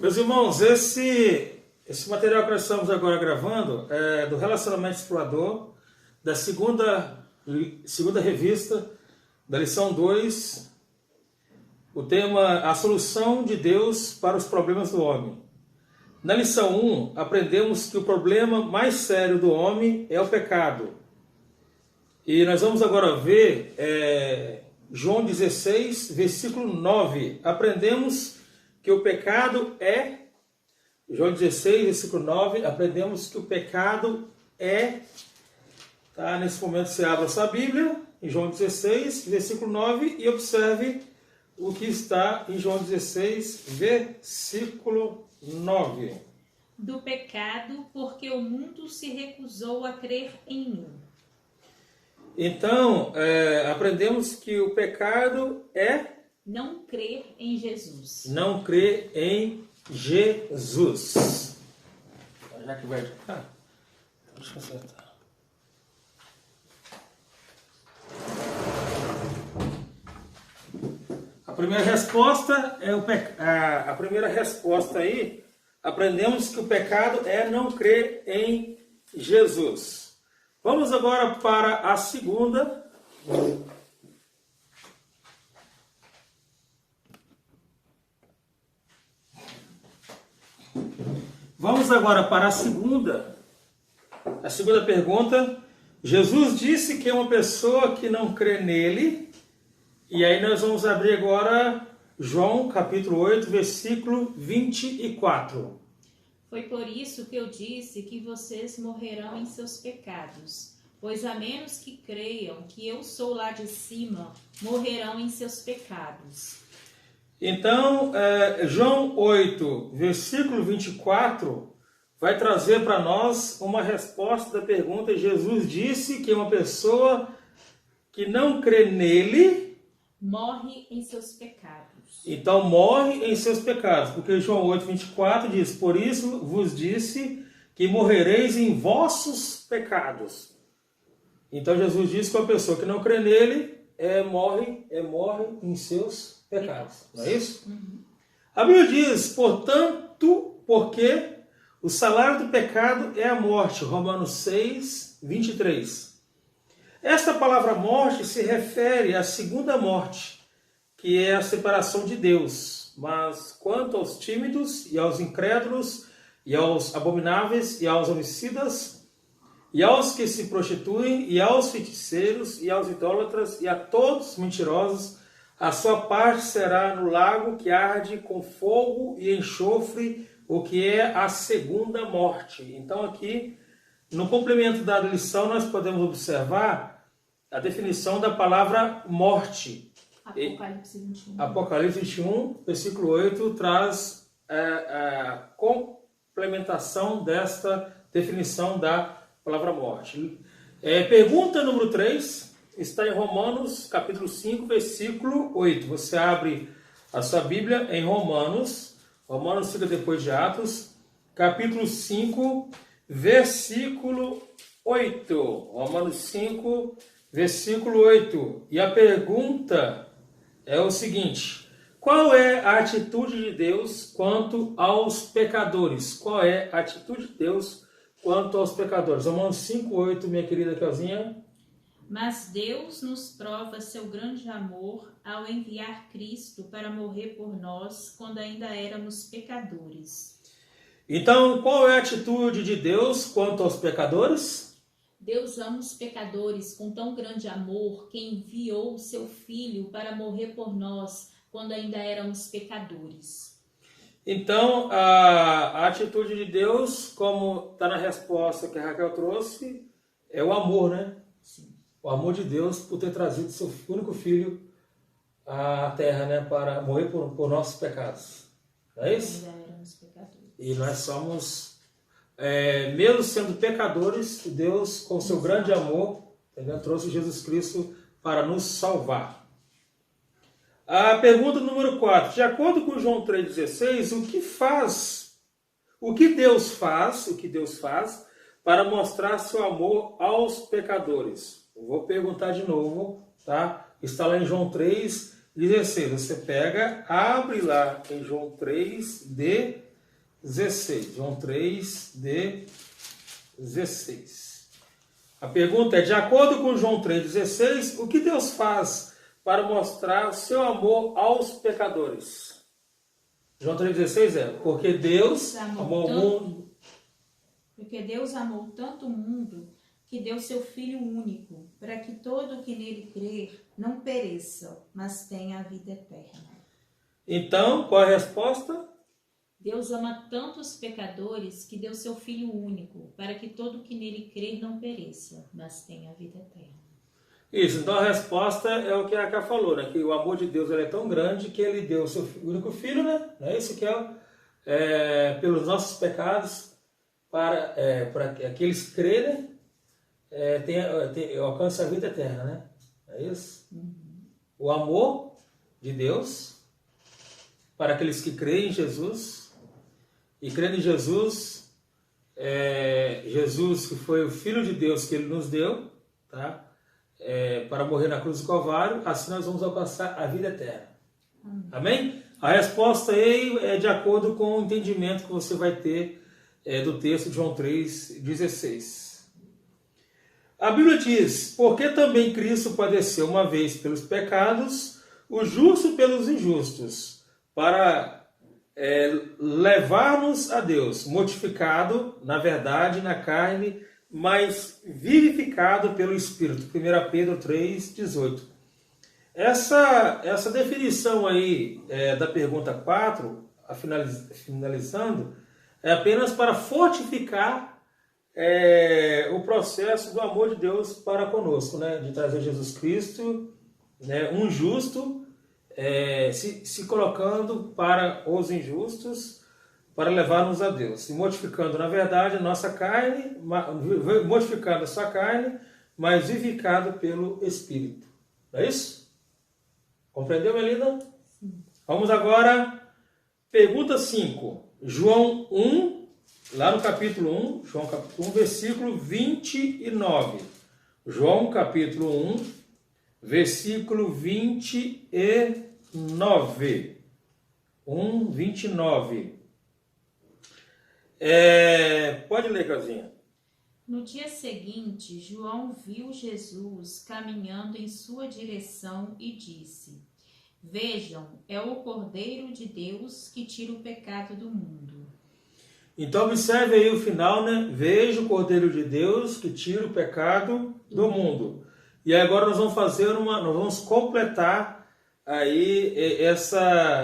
Meus irmãos, esse material que nós estamos agora gravando é do Relacionamento Explorador, da segunda revista, da lição 2, o tema A Solução de Deus para os Problemas do Homem. Na lição 1, aprendemos que o problema mais sério do homem é o pecado. E nós vamos agora ver João 16, versículo 9. Aprendemos que o pecado é... João 16, versículo 9. Aprendemos que o pecado é... Tá? Nesse momento você abre a sua Bíblia, em João 16, versículo 9, e observe o que está em João 16, versículo 9. Do pecado, porque o mundo se recusou a crer em mim. Então, aprendemos que o pecado é... Não crer em Jesus. Não crer em Jesus. Já que vai... deixa eu acertar. A primeira resposta é a primeira resposta aí. Aprendemos que o pecado é não crer em Jesus. Vamos agora para a segunda. Vamos agora para a segunda. A segunda pergunta. Jesus disse que é uma pessoa que não crê nele. E aí nós vamos abrir agora João capítulo 8, versículo 24. Foi por isso que eu disse que vocês morrerão em seus pecados, pois a menos que creiam que eu sou lá de cima, morrerão em seus pecados. Então, João 8, versículo 24, vai trazer para nós uma resposta da pergunta. Jesus disse que uma pessoa que não crê nele... morre em seus pecados. Então morre em seus pecados, porque João 8, 24 diz: por isso vos disse que morrereis em vossos pecados. Então Jesus disse que uma pessoa que não crê nele morre em seus pecados. Não é isso? Uhum. A Bíblia diz, portanto, porque o salário do pecado é a morte. Romanos 6, 23. Esta palavra morte se refere à segunda morte, que é a separação de Deus. Mas quanto aos tímidos e aos incrédulos, e aos abomináveis, e aos homicidas, e aos que se prostituem, e aos feiticeiros, e aos idólatras, e a todos os mentirosos, a sua parte será no lago que arde com fogo e enxofre, o que é a segunda morte. Então aqui, no complemento da lição, nós podemos observar a definição da palavra morte. Apocalipse 21. Apocalipse 21, versículo 8, traz a complementação desta definição da palavra morte. Pergunta número 3 está em Romanos, capítulo 5, versículo 8. Você abre a sua Bíblia em Romanos fica depois de Atos, capítulo 5, versículo 8. Romanos 5, versículo 8. E a pergunta é o seguinte: qual é a atitude de Deus quanto aos pecadores? Qual é a atitude de Deus quanto aos pecadores? Romanos 5, 8, minha querida Kelzinha. Mas Deus nos prova seu grande amor ao enviar Cristo para morrer por nós quando ainda éramos pecadores. Então, qual é a atitude de Deus quanto aos pecadores? Deus ama os pecadores com tão grande amor que enviou o seu Filho para morrer por nós quando ainda éramos pecadores. Então, a atitude de Deus, como está na resposta que a Raquel trouxe, é o amor, né? Sim. O amor de Deus por ter trazido seu único filho à terra, né? Para morrer por nossos pecados. Não é isso? Ainda éramos pecadores. E nós somos... mesmo sendo pecadores, Deus, com seu grande amor, entendeu? Trouxe Jesus Cristo para nos salvar. A pergunta número 4. De acordo com João 3,16, o que Deus faz para mostrar seu amor aos pecadores? Eu vou perguntar de novo, tá? Está lá em João 3, 16. Você pega, abre lá em João 3:16. João 3:16. A pergunta é, de acordo com João 3:16, o que Deus faz para mostrar o seu amor aos pecadores? João 3:16 é, porque Deus amou o mundo. Porque Deus amou tanto o mundo que deu seu Filho único, para que todo o que nele crer não pereça, mas tenha a vida eterna. Então, qual é a resposta? Deus ama tanto os pecadores que deu seu Filho único, para que todo o que nele crer não pereça, mas tenha a vida eterna. Isso, então a resposta é o que a Cá falou, né? Que o amor de Deus ele é tão grande que ele deu o seu único filho, né? Não é isso que pelos nossos pecados, para que aqueles que crerem alcancem a vida eterna, né? É isso? O amor de Deus para aqueles que creem em Jesus, e crendo em Jesus, Jesus que foi o Filho de Deus que ele nos deu, tá? Para morrer na cruz do Calvário, assim nós vamos alcançar a vida eterna. Amém? A resposta aí é de acordo com o entendimento que você vai ter do texto de João 3:16. A Bíblia diz, porque também Cristo padeceu uma vez pelos pecados, o justo pelos injustos, para levar-nos a Deus, mortificado, na verdade, na carne, mas vivificado pelo Espírito. 1 Pedro 3:18. Essa definição aí da pergunta 4, finalizando, é apenas para fortificar o processo do amor de Deus para conosco, né? De trazer Jesus Cristo, né? Um justo, se colocando para os injustos, para levar-nos a Deus, e mortificando, na verdade, a nossa carne, mortificando a sua carne, mas vivificado pelo Espírito. Não é isso? Compreendeu, Melina? Sim. Vamos agora, pergunta 5. João 1, lá no capítulo 1, João capítulo 1, versículo 29. João capítulo 1, versículo 29. 1:29. Pode ler, Casinha. No dia seguinte, João viu Jesus caminhando em sua direção e disse: Vejam, é o Cordeiro de Deus que tira o pecado do mundo. Então observe aí o final, né? Veja o Cordeiro de Deus que tira o pecado do mundo. E agora nós vamos nós vamos completar aí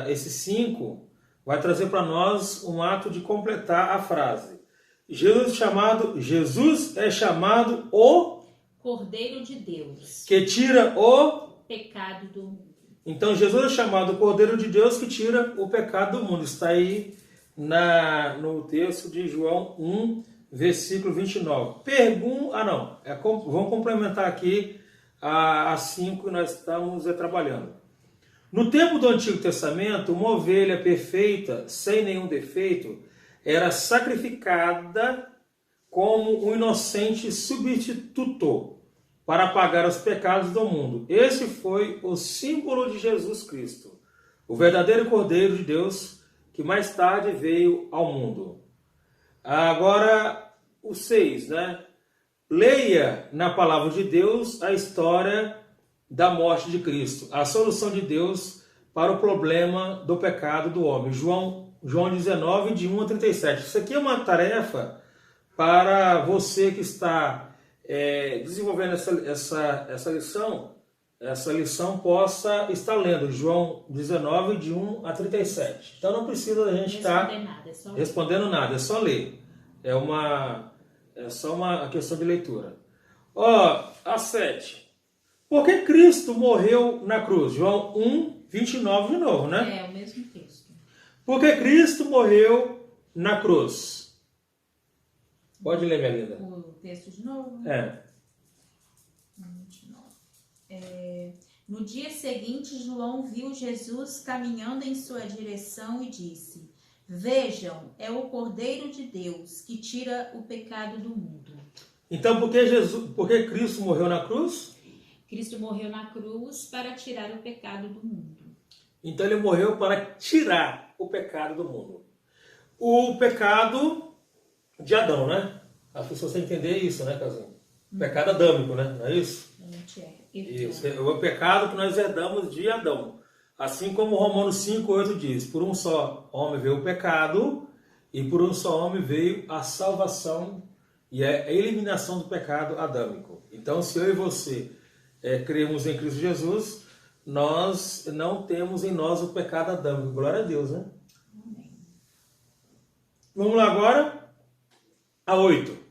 esse 5. Vai trazer para nós um ato de completar a frase. Jesus é chamado o Cordeiro de Deus, que tira o pecado do mundo. Então Jesus é chamado o Cordeiro de Deus que tira o pecado do mundo. Está aí no texto de João 1, versículo 29. Vamos complementar aqui a 5 que nós estamos trabalhando. No tempo do Antigo Testamento, uma ovelha perfeita, sem nenhum defeito, era sacrificada como um inocente substituto para pagar os pecados do mundo. Esse foi o símbolo de Jesus Cristo, o verdadeiro Cordeiro de Deus que mais tarde veio ao mundo. Agora, o 6, né? Leia na palavra de Deus a história da morte de Cristo, a solução de Deus para o problema do pecado do homem. João 19, de 1 a 37. Isso aqui é uma tarefa para você que está desenvolvendo essa lição. Essa lição possa estar lendo João 19, de 1 a 37. Então não precisa a gente estar respondendo nada, é só ler. É só uma questão de leitura. A 7. Por que Cristo morreu na cruz? João 1, 29 de novo, né? É o mesmo texto. Por que Cristo morreu na cruz? Pode ler, minha linda. O texto de novo? 29. No dia seguinte, João viu Jesus caminhando em sua direção e disse: Vejam, é o Cordeiro de Deus que tira o pecado do mundo. Então, por que Cristo morreu na cruz? Cristo morreu na cruz para tirar o pecado do mundo. Então ele morreu para tirar o pecado do mundo. O pecado de Adão, né? As pessoas têm que entender isso, né, Casinho? Pecado adâmico, né? Não é isso? Isso. É o pecado que nós herdamos de Adão. Assim como Romanos 5,8 diz, por um só homem veio o pecado e por um só homem veio a salvação e a eliminação do pecado adâmico. Então, se eu e você cremos em Cristo Jesus, nós não temos em nós o pecado adâmico. Glória a Deus, né? Amém. Vamos lá agora a 8.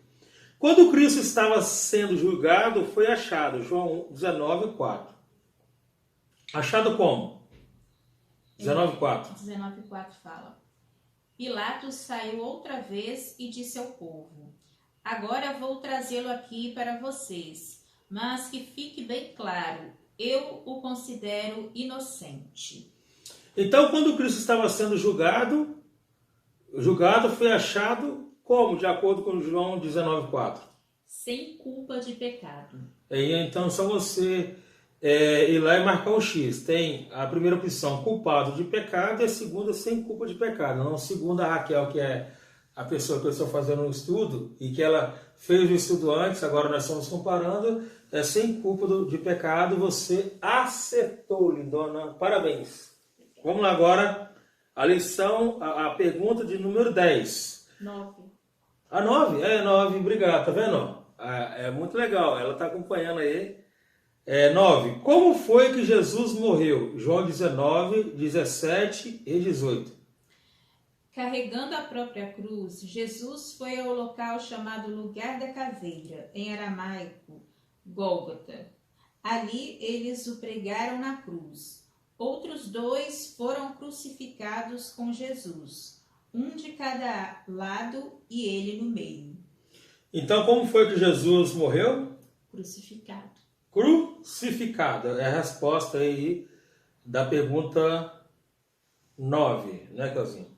Quando Cristo estava sendo julgado, foi achado. João 19,4. Achado como? 19,4. 19,4 fala: Pilatos saiu outra vez e disse ao povo: Agora vou trazê-lo aqui para vocês, mas que fique bem claro, eu o considero inocente. Então, quando Cristo estava sendo julgado foi achado como? De acordo com João 19,4. Sem culpa de pecado. Então, só você ir lá e marcar um X. Tem a primeira opção, culpado de pecado, e a segunda, sem culpa de pecado. Não, segundo a Raquel, que é a pessoa que eu estou fazendo um estudo, e que ela fez o estudo antes, agora nós estamos comparando, sem culpa de pecado, você acertou, lindona. Parabéns. Vamos lá agora, a lição, a pergunta de número 10. 9. A 9? 9, obrigado, tá vendo? É muito legal, ela está acompanhando aí. 9. Como foi que Jesus morreu? João 19, 17 e 18. Carregando a própria cruz, Jesus foi ao local chamado Lugar da Caveira, em aramaico, Gólgota. Ali eles o pregaram na cruz. Outros 2 foram crucificados com Jesus, um de cada lado e ele no meio. Então, como foi que Jesus morreu? Crucificado. Crucificado. É a resposta aí da pergunta 9, né, Cauzinho?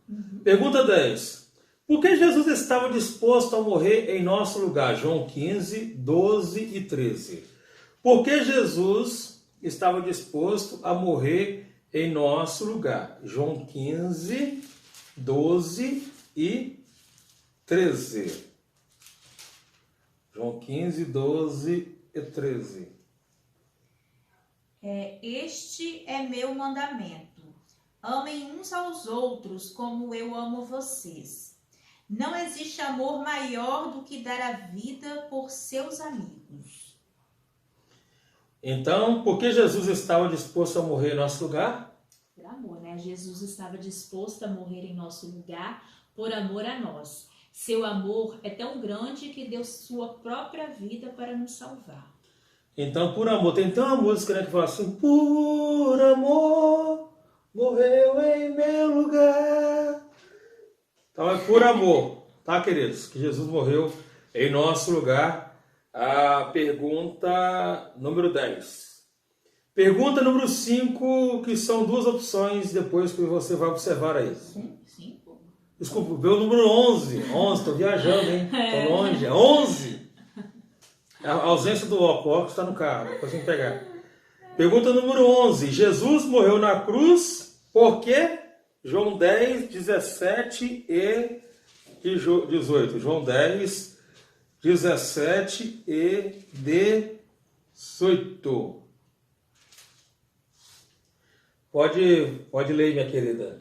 Pergunta 10. Por que Jesus estava disposto a morrer em nosso lugar? João 15, 12 e 13. Por que Jesus estava disposto a morrer em nosso lugar? João 15, 12 e 13. João 15, 12 e 13. Este é meu mandamento. Amem uns aos outros como eu amo vocês. Não existe amor maior do que dar a vida por seus amigos. Então, por que Jesus estava disposto a morrer em nosso lugar? Por amor, né? Jesus estava disposto a morrer em nosso lugar por amor a nós. Seu amor é tão grande que deu sua própria vida para nos salvar. Então, por amor, tem até uma música, né, que fala assim: por amor, morreu em meu lugar. Então é por amor, tá, queridos? Que Jesus morreu em nosso lugar. A pergunta número 10. Pergunta número 5, que são 2 opções depois que você vai observar aí. 5? Desculpa, veio o número 11. 11, tô viajando, hein? Tô longe. 11. A ausência do óculos está no carro, depois tem que pegar. Pergunta número 11. Jesus morreu na cruz por quê? João 10, 17 e 18. João 10, 17 e 18. Pode ler, minha querida.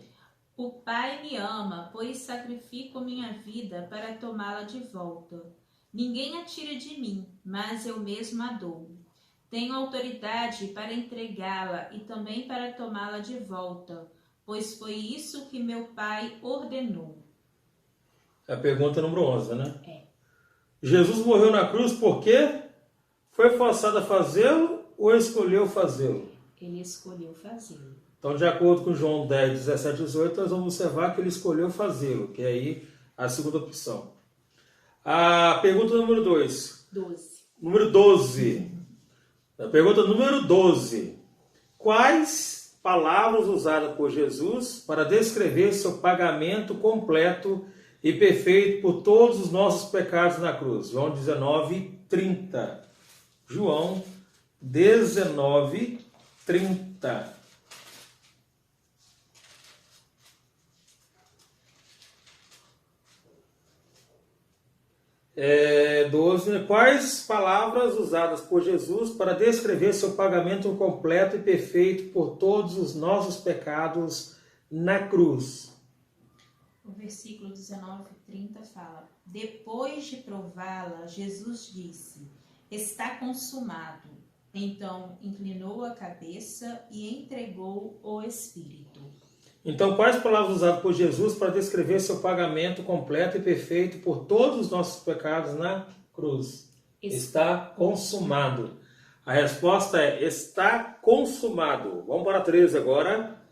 O Pai me ama, pois sacrifico minha vida para tomá-la de volta. Ninguém a tira de mim, mas eu mesmo a dou. Tenho autoridade para entregá-la e também para tomá-la de volta, pois foi isso que meu Pai ordenou. É a pergunta número 11, né? É. Jesus morreu na cruz por quê? Foi forçado a fazê-lo ou escolheu fazê-lo? Ele escolheu fazê-lo. Então, de acordo com João 10, 17 e 18, nós vamos observar que ele escolheu fazê-lo, que é aí a segunda opção. A pergunta número 2. 12. Número 12. A pergunta número 12. Quais palavras usadas por Jesus para descrever seu pagamento completo e perfeito por todos os nossos pecados na cruz? João 19, 30. João 19, 30. 12, né? Quais palavras usadas por Jesus para descrever seu pagamento completo e perfeito por todos os nossos pecados na cruz? O versículo 19 e 30 fala: Depois de prová-la, Jesus disse: Está consumado. Então inclinou a cabeça e entregou o Espírito. Então, quais palavras usadas por Jesus para descrever seu pagamento completo e perfeito por todos os nossos pecados na cruz? Está consumado. A resposta é: está consumado. Vamos para a 13 agora.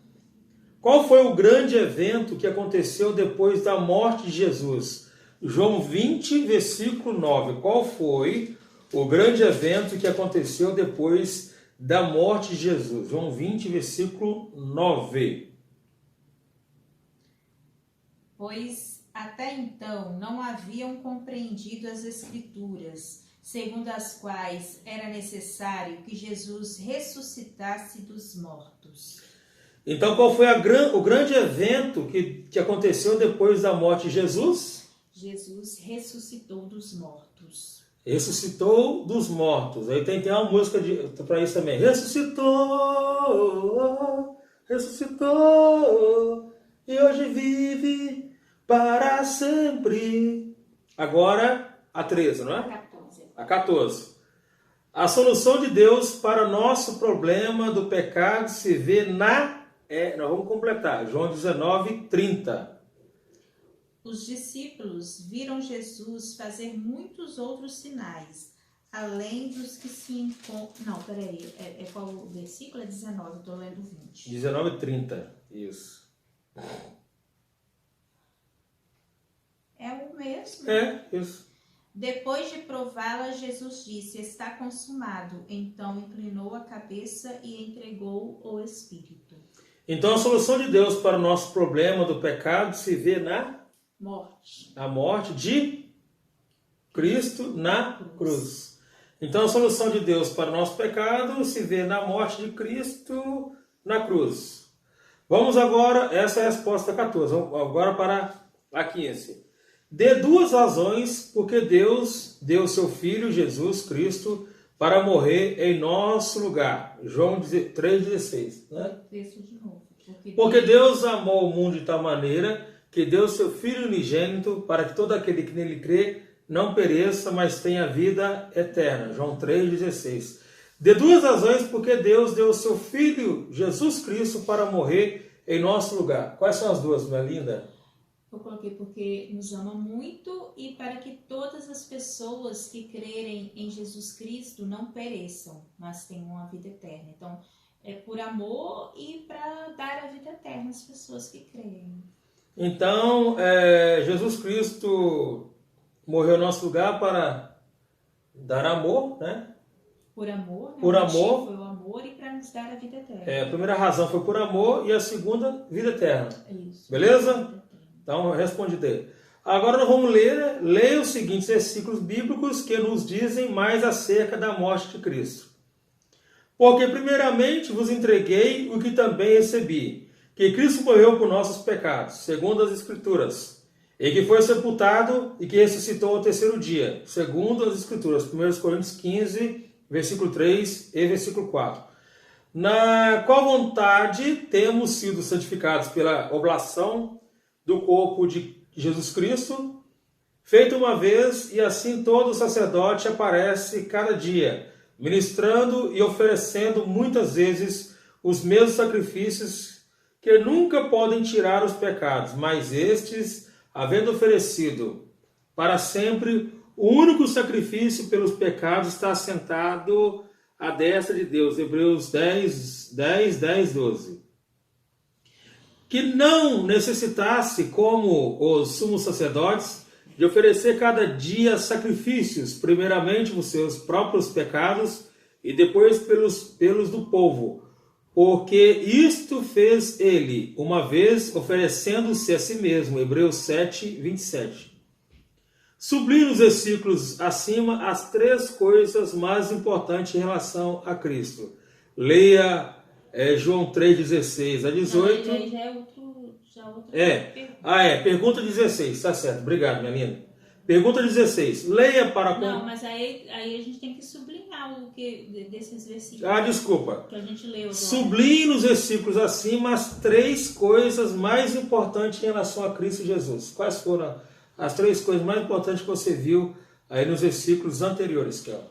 Qual foi o grande evento que aconteceu depois da morte de Jesus? João 20, versículo 9. Qual foi o grande evento que aconteceu depois da morte de Jesus? João 20, versículo 9. Pois até então não haviam compreendido as Escrituras, segundo as quais era necessário que Jesus ressuscitasse dos mortos. Então, qual foi o grande evento que aconteceu depois da morte de Jesus? Jesus ressuscitou dos mortos. Ressuscitou dos mortos. Aí tem uma música para isso também. Ressuscitou, ressuscitou, e hoje vive para sempre. Agora, a 13, não é? 14. A 14. A solução de Deus para o nosso problema do pecado se vê nós vamos completar. João 19, 30. Os discípulos viram Jesus fazer muitos outros sinais, além dos que se encontram... Não, peraí, qual o versículo? É 19, eu estou lendo 20. 19, 30. Isso. É o mesmo. É, isso. Depois de prová-la, Jesus disse: Está consumado. Então inclinou a cabeça e entregou o Espírito. Então a solução de Deus para o nosso problema do pecado se vê na morte de Cristo na cruz. Então a solução de Deus para o nosso pecado se vê na morte de Cristo na cruz. Vamos agora, essa é a resposta 14. Vamos agora para a 15. Dê duas razões porque Deus deu seu Filho Jesus Cristo para morrer em nosso lugar. João 3,16. Né? De novo. Porque Deus amou o mundo de tal maneira que deu seu Filho unigênito para que todo aquele que nele crê não pereça, mas tenha vida eterna. João 3,16. De duas razões porque Deus deu seu Filho Jesus Cristo para morrer em nosso lugar. Quais são as duas, minha linda? Eu coloquei porque nos ama muito e para que todas as pessoas que crerem em Jesus Cristo não pereçam, mas tenham uma vida eterna. Então, é por amor e para dar a vida eterna às pessoas que creem. Então, Jesus Cristo morreu em nosso lugar para dar amor, né? Por amor, né? Por amor. Foi o amor e para nos dar a vida eterna. A primeira razão foi por amor e a segunda, vida eterna. Isso. Beleza? Então, responde dele. Agora nós vamos ler, leia os seguintes versículos bíblicos que nos dizem mais acerca da morte de Cristo. Porque primeiramente vos entreguei o que também recebi, que Cristo morreu por nossos pecados, segundo as Escrituras, e que foi sepultado e que ressuscitou ao terceiro dia, segundo as Escrituras. 1 Coríntios 15, versículo 3 e versículo 4. Na qual vontade temos sido santificados pela oblação do corpo de Jesus Cristo, feito uma vez, e assim todo sacerdote aparece cada dia, ministrando e oferecendo muitas vezes os mesmos sacrifícios que nunca podem tirar os pecados, mas estes, havendo oferecido para sempre o único sacrifício pelos pecados, está assentado à destra de Deus. Hebreus 10, 12. Que não necessitasse, como os sumos sacerdotes, de oferecer cada dia sacrifícios, primeiramente por seus próprios pecados e depois pelos do povo, porque isto fez ele, uma vez oferecendo-se a si mesmo. Hebreus 7, 27. Sublinhe nos versículos acima as três coisas mais importantes em relação a Cristo. Leia João 3, 16 a 18. Não, já é outra pergunta. Pergunta 16, tá certo, obrigado, minha linda. Pergunta 16. Leia para... Não, mas aí a gente tem que sublinhar o que desses versículos. Ah, desculpa. Que a gente leu agora. Sublinhe nos versículos acima as 3 coisas mais importantes em relação a Cristo Jesus. Quais foram as 3 coisas mais importantes que você viu aí nos versículos anteriores, Kel?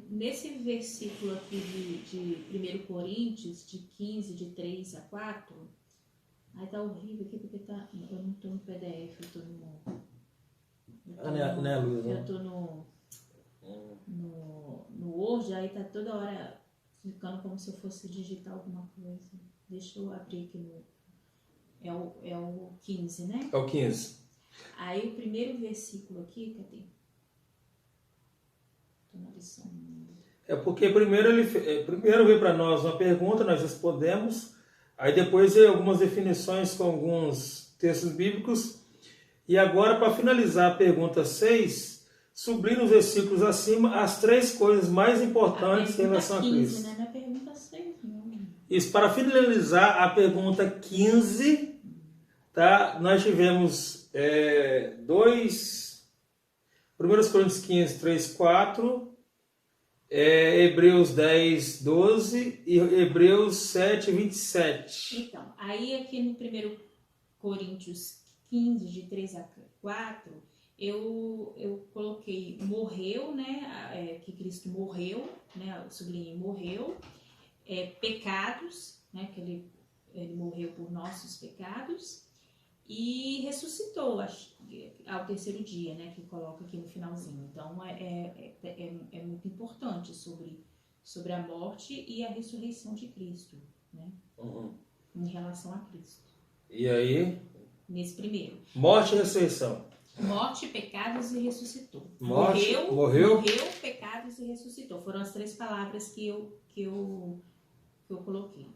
Nesse versículo aqui de 1 Coríntios, de 15, de 3 a 4, aí tá horrível aqui porque eu não tô no PDF, eu tô no... Eu tô no Word, aí tá toda hora ficando como se eu fosse digitar alguma coisa. Deixa eu abrir aqui no... É o 15, né? É o 15. Aí o primeiro versículo aqui, cadê? Tô na lição. É porque primeiro veio para nós uma pergunta, nós respondemos, aí depois veio algumas definições com alguns textos bíblicos, e agora, para finalizar a pergunta 6, sublinhe nos versículos acima as 3 coisas mais importantes em relação a Cristo. Né? Não é pergunta 6, não. Isso, para finalizar a pergunta 15, tá? Nós tivemos 1 Coríntios 15, 3, 4, Hebreus 10, 12 e Hebreus 7, 27. Então, aí aqui no 1 Coríntios 15, de 3 a 4, eu coloquei morreu, né? Que Cristo morreu, né? Eu sublinhei morreu, pecados, né? Que ele morreu por nossos pecados e ressuscitou ao terceiro dia, né? Que coloca aqui no finalzinho. Então é muito importante sobre a morte e a ressurreição de Cristo, né? Em relação a Cristo. E aí? Nesse primeiro. Morte e ressurreição. Morte, pecados e ressuscitou. Morreu, pecados e ressuscitou. Foram as 3 palavras que eu coloquei.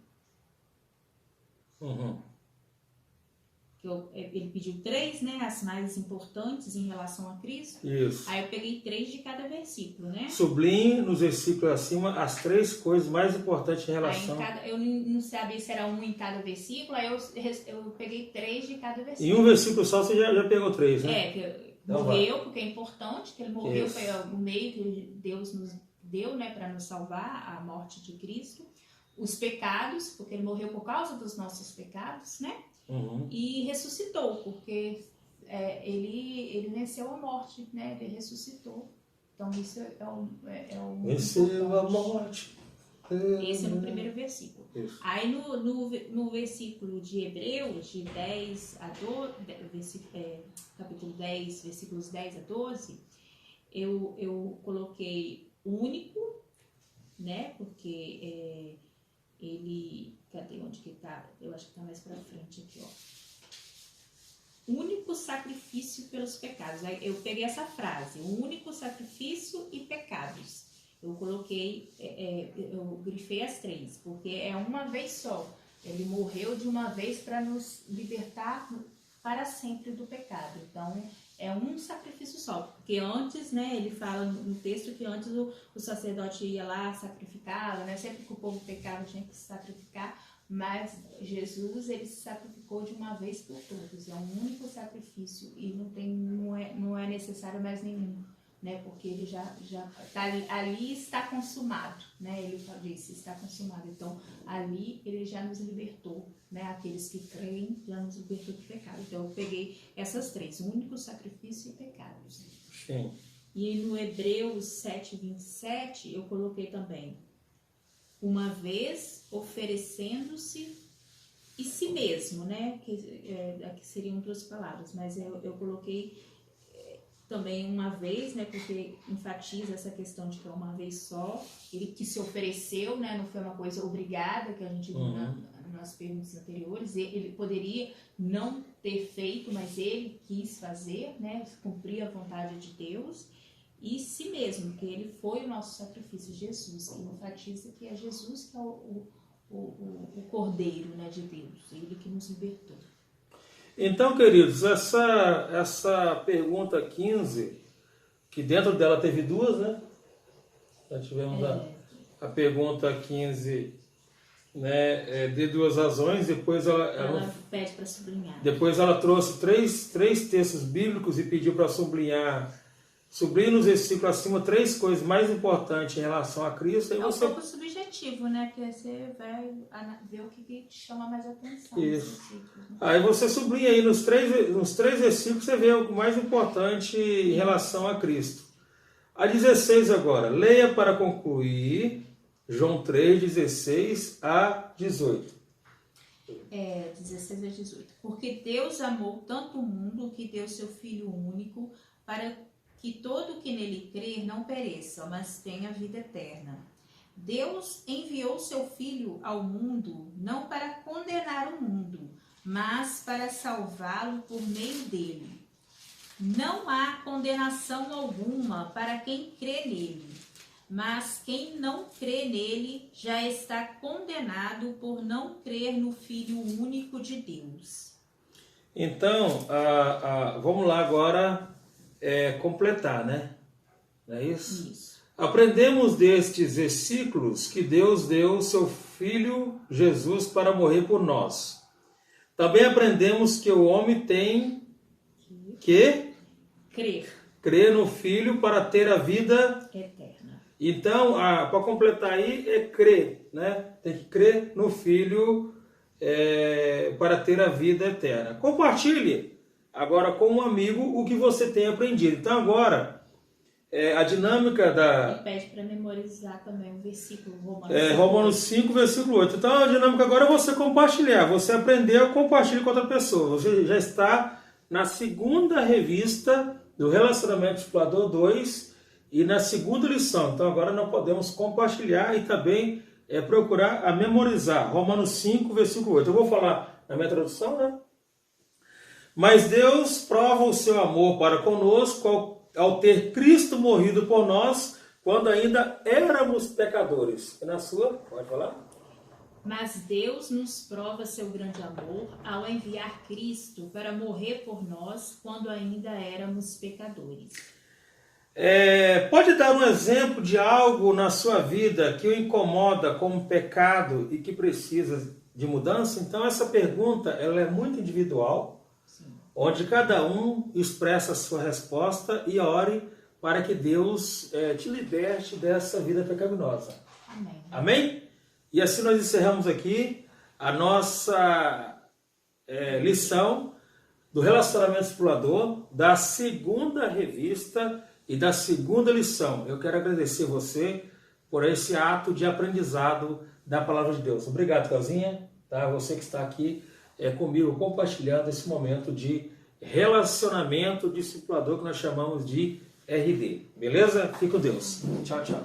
Ele pediu 3, né? As mais importantes em relação a Cristo. Isso. Aí eu peguei 3 de cada versículo, né? Sublinhe nos versículos acima as 3 coisas mais importantes em relação... Eu não sabia se era um em cada versículo, aí eu peguei 3 de cada versículo. Em um versículo só você já pegou 3, né? Que morreu, porque é importante, que ele morreu, foi o meio que Deus nos deu, né, para nos salvar, a morte de Cristo. Os pecados, porque ele morreu por causa dos nossos pecados, né? E ressuscitou, porque ele venceu a morte, né? Ele ressuscitou. Então isso venceu a morte. Esse é no primeiro versículo. Isso. Aí no versículo de Hebreus, de 10 a 12, capítulo 10, versículos 10 a 12, eu coloquei único, né? Porque ele... Cadê onde que tá? Eu acho que tá mais pra frente aqui, ó. Único sacrifício pelos pecados. Aí eu peguei essa frase, único sacrifício e pecados. Eu coloquei, eu grifei as 3, porque é uma vez só. Ele morreu de uma vez para nos libertar para sempre do pecado. Então, é um sacrifício só. Porque antes, né, ele fala no texto que antes o sacerdote ia lá, sacrificava, né? Sempre que o povo pecava tinha que se sacrificar. Mas Jesus, ele se sacrificou de uma vez por todos. É um único sacrifício e não é necessário mais nenhum, né? Porque ele já tá ali está consumado, né? Ele disse, está consumado. Então, ali ele já nos libertou, né? Aqueles que creem já nos libertou do pecado. Então, eu peguei essas 3, único sacrifício e pecados. Sim. E no Hebreus 7, 27, eu coloquei também, uma vez oferecendo-se e si mesmo, né? Aqui seriam 2 palavras, mas eu coloquei também uma vez, né? Porque enfatiza essa questão de que é uma vez só, ele que se ofereceu, né? Não foi uma coisa obrigada, que a gente viu nas perguntas anteriores. Ele poderia não ter feito, mas ele quis fazer, né? Cumprir a vontade de Deus. E si mesmo, que ele foi o nosso sacrifício, Jesus, que enfatiza que é Jesus que é o Cordeiro, né, de Deus, ele que nos libertou. Então, queridos, essa pergunta 15, que dentro dela teve 2, né? Já tivemos a pergunta 15 né, de duas razões. Depois Ela pede para sublinhar. depois ela trouxe três textos bíblicos e pediu para sublinhar. Sublinhe nos versículos acima três coisas mais importantes em relação a Cristo. É um pouco subjetivo, né? Porque você vai ver o que te chama mais atenção. Isso. Versículos, né? Aí você sublinha aí nos três versículos, você vê o mais importante em relação a Cristo. A 16 agora, leia para concluir João 3, 16 a 18. 16 a 18. Porque Deus amou tanto o mundo que deu seu Filho único para que todo que nele crer não pereça, mas tenha vida eterna. Deus enviou seu Filho ao mundo não para condenar o mundo, mas para salvá-lo por meio dele. Não há condenação alguma para quem crê nele, mas quem não crê nele já está condenado por não crer no Filho único de Deus. Então, vamos lá agora completar, né? Não é isso? Isso. Aprendemos destes versículos que Deus deu seu Filho Jesus para morrer por nós. Também aprendemos que o homem tem que crer no Filho para ter a vida eterna. Então, para completar aí, é crer, né? Tem que crer no Filho para ter a vida eterna. Compartilhe agora com um amigo o que você tem aprendido. Então, agora, a dinâmica Ele pede para memorizar também o versículo Romanos 5, versículo 8. Então, a dinâmica agora é você compartilhar. Você aprendeu, compartilhe com outra pessoa. Você já está na segunda revista do Relacionamento Explorador 2 e na segunda lição. Então, agora nós podemos compartilhar e também procurar a memorizar. Romanos 5, versículo 8. Eu vou falar na minha tradução, né? Mas Deus prova o seu amor para conosco ao ter Cristo morrido por nós quando ainda éramos pecadores. E na sua, pode falar? Mas Deus nos prova seu grande amor ao enviar Cristo para morrer por nós quando ainda éramos pecadores. Pode dar um exemplo de algo na sua vida que o incomoda como pecado e que precisa de mudança? Então essa pergunta ela é muito individual. Sim. Onde cada um expressa a sua resposta e ore para que Deus te liberte dessa vida pecaminosa. Amém. Amém? E assim nós encerramos aqui a nossa lição do Relacionamento Explorador, da segunda revista e da segunda lição. Eu quero agradecer você por esse ato de aprendizado da Palavra de Deus. Obrigado, Calzinha, tá? Você que está aqui comigo compartilhando esse momento de relacionamento discipulador que nós chamamos de RD. Beleza? Fique com Deus. Tchau, tchau.